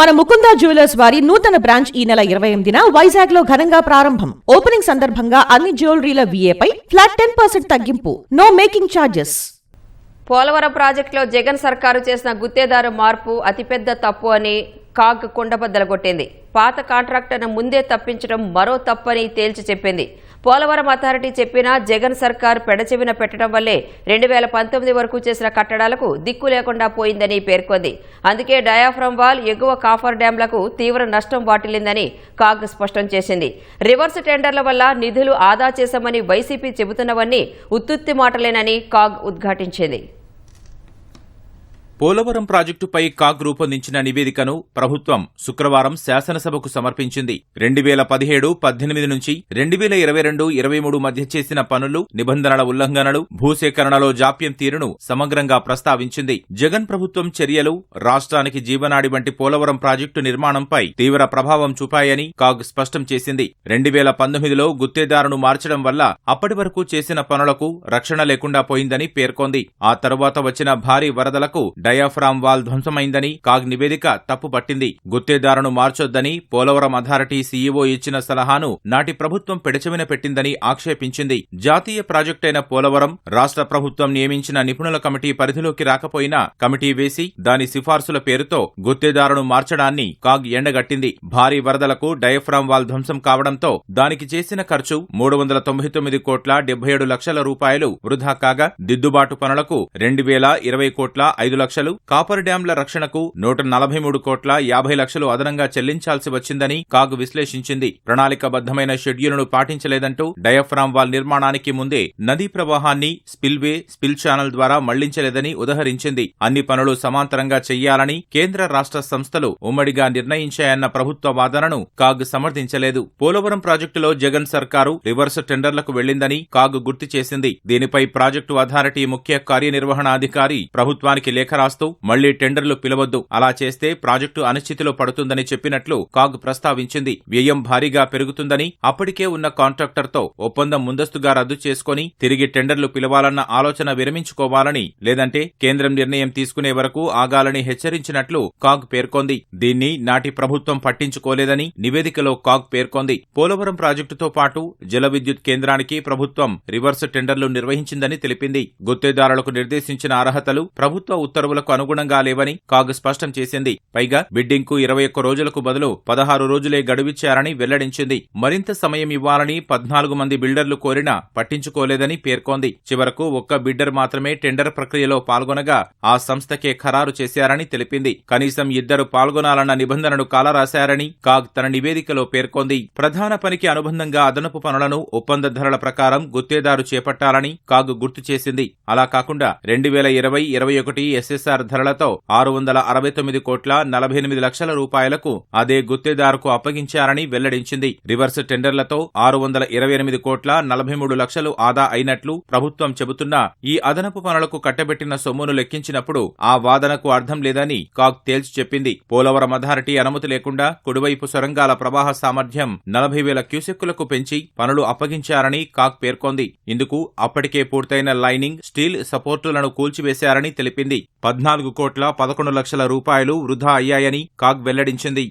మన ముకుందా జ్యువెలర్స్ వారి నూతన బ్రాంచ్ ఈ నెల 28న వైజాగ్ లో ఘనంగా ప్రారంభం. ఓపెనింగ్ సందర్భంగా అన్ని జ్యువెలరీల VAపై ఫ్లాట్ 10% తగ్గింపు. No making charges. పోలవరం ప్రాజెక్టులో జగన్ సర్కారు చేసిన గుత్తేదారు మార్పు అతిపెద్ద తప్పు అని కాగ్ కుండబద్దలగొట్టింది. పాత కాంట్రాక్టర్ను ముందే తప్పించడం మరో తప్పని తేల్చి చెప్పింది. పోలవరం అథారిటీ చెప్పినా జగన్ సర్కార్ పెడచెవిన పెట్టడం వల్లే 2019 వరకు చేసిన కట్టడాలకు దిక్కు లేకుండా పోయిందని పేర్కొంది. అందుకే డయాఫ్రమ్ వాల్, ఎగువ కాఫర్ డ్యాంలకు తీవ్ర నష్టం వాటిల్లిందని కాగ్ స్పష్టం చేసింది. రివర్స్ టెండర్ల వల్ల నిధులు ఆదా చేశామని వైసీపీ చెబుతున్నవన్నీ ఉత్తుత్తి మాటలేనని కాగ్ ఉద్ఘాటించింది. పోలవరం ప్రాజెక్టుపై కాగ్ రూపొందించిన నివేదికను ప్రభుత్వం శుక్రవారం శాసనసభకు సమర్పించింది. 2017-18 నుంచి 2022-23 మధ్య చేసిన పనులు, నిబంధనల ఉల్లంఘనలు, భూసేకరణలో జాప్యం తీరును సమగ్రంగా ప్రస్తావించింది. జగన్ ప్రభుత్వం చర్యలు రాష్ట్రానికి జీవనాడి వంటి పోలవరం ప్రాజెక్టు నిర్మాణంపై తీవ్ర ప్రభావం చూపాయని కాగ్ స్పష్టం చేసింది. 2019లో గుత్తేదారును మార్చడం వల్ల అప్పటి వరకు చేసిన పనులకు రక్షణ లేకుండా పోయిందని పేర్కొంది. ఆ తరువాత వచ్చిన భారీ వరదలకు డయాఫ్రామ్ వాల్ ధ్వంసమైందని కాగ్ నివేదిక తప్పుపట్టింది. గుత్తేదారును మార్చొద్దని పోలవరం అథారిటీ CEO ఇచ్చిన సలహాను నాటి ప్రభుత్వం పెడచెవిన పెట్టిందని ఆక్షేపించింది. జాతీయ ప్రాజెక్టైన పోలవరం రాష్ట్ర ప్రభుత్వం నియమించిన నిపుణుల కమిటీ పరిధిలోకి రాకపోయినా కమిటీ వేసి దాని సిఫార్సుల పేరుతో గుత్తేదారును మార్చడాన్ని కాగ్ ఎండగట్టింది. భారీ వరదలకు డయాఫ్రామ్ వాల్ ధ్వంసం కావడంతో దానికి చేసిన ఖర్చు 399 కోట్ల 77 లక్షల రూపాయలు వృధా కాగా, దిద్దుబాటు పనులకు 2020 కోట్ల 5 లక్షలు, కాపర్ డ్యాంల రక్షణకు 143 కోట్ల 50 లక్షలు అదనంగా చెల్లించాల్సి వచ్చిందని కాగ్ విశ్లేషించింది. ప్రణాళికాబద్ధమైన షెడ్యూలును పాటించలేదంటూ డయాఫ్రామ్ వాల్ నిర్మాణానికి ముందే నదీ ప్రవాహాన్ని స్పిల్వే, స్పిల్ ఛానల్ ద్వారా మళ్లించలేదని ఉదహరించింది. అన్ని పనులు సమాంతరంగా చెయ్యాలని కేంద్ర రాష్ట్ర సంస్థలు ఉమ్మడిగా నిర్ణయించాయన్న ప్రభుత్వ వాదనను కాగ్ సమర్థించలేదు. పోలవరం ప్రాజెక్టులో జగన్ సర్కారు రివర్స్ టెండర్లకు వెళ్లిందని కాగ్ గుర్తు చేసింది. దీనిపై ప్రాజెక్టు అథారిటీ ముఖ్య కార్యనిర్వహణాధికారి ప్రభుత్వానికి లేఖ రాస్తూ మళ్లీ టెండర్లు పిలవద్దు, అలా చేస్తే ప్రాజెక్టు అనిశ్చితిలో పడుతుందని చెప్పినట్లు కాగ్ ప్రస్తావించింది. వ్యయం భారీగా పెరుగుతుందని, అప్పటికే ఉన్న కాంట్రాక్టర్తో ఒప్పందం ముందస్తుగా రద్దు చేసుకుని తిరిగి టెండర్లు పిలవాలన్న ఆలోచన విరమించుకోవాలని, లేదంటే కేంద్రం నిర్ణయం తీసుకునే వరకు ఆగాలని హెచ్చరించినట్లు కాగ్ పేర్కొంది. దీన్ని నాటి ప్రభుత్వం పట్టించుకోలేదని నివేదికలో కాగ్ పేర్కొంది. పోలవరం ప్రాజెక్టుతో పాటు జల విద్యుత్ కేంద్రానికి ప్రభుత్వం రివర్స్ టెండర్లు నిర్వహించిందని తెలిపింది. గుత్తేదారులకు నిర్దేశించిన అర్హతలు ప్రభుత్వ ఉత్తర్వులకు అనుగుణంగా లేవని కాగ్ స్పష్టం చేసింది. పైగా బిడ్డింగ్ కు 21 రోజులకు బదులు 16 రోజులే గడువిచ్చారని వెల్లడించింది. మరింత సమయం ఇవ్వాలని 14 మంది బిల్డర్లు కోరినా పట్టించుకోలేదని పేర్కొంది. చివరకు ఒక్క బిడ్డర్ మాత్రమే టెండర్ ప్రక్రియలో పాల్గొనగా ఆ సంస్థకే ఖరారు చేశారని తెలిపింది. కనీసం 2 పాల్గొనాలన్న నిబంధనను కాలరాశారని కాగ్ తన నివేదికలో పేర్కొంది. ప్రధాన పనికి అనుబంధంగా అదనపు పనులను ఒప్పంద ధరల ప్రకారం గుత్తేదారు చేపట్టాలని కాగ్ గుర్తు చేసింది. అలా కాకుండా 2020-21 SSR ధరలతో 669 కోట్ల 48 లక్షల రూపాయలకు అదే గుత్తేదారుకు అప్పగించారని వెల్లడించింది. రివర్స్ టెండర్లతో 628 కోట్ల 43 లక్షలు ఆదా అయినట్లు ప్రభుత్వం చెబుతున్నా ఈ అదనపు పనులకు కట్టబెట్టిన సొమ్మును లెక్కించినప్పుడు ఆ వాదనకు అర్థం లేదని కాగ్ తేల్చి చెప్పింది. పోలవరం అథారిటీ అనుమతి లేకుండా కుడివైపు సొరంగాల ప్రవాహ సామర్థ్యం 40,000 క్యూసెక్కులకు పెంచి పనులు అప్పగించారని కాగ్ పేర్కొంది. ఇందుకు అప్పటికే పూర్తయిన లైనింగ్, స్టీల్ సపోర్టులను కూల్చివేశారని తెలిపింది. 14 కోట్ల 11 లక్షల రూపాయలు వృధా అయ్యాయని కాగ్ వెల్లడించింది.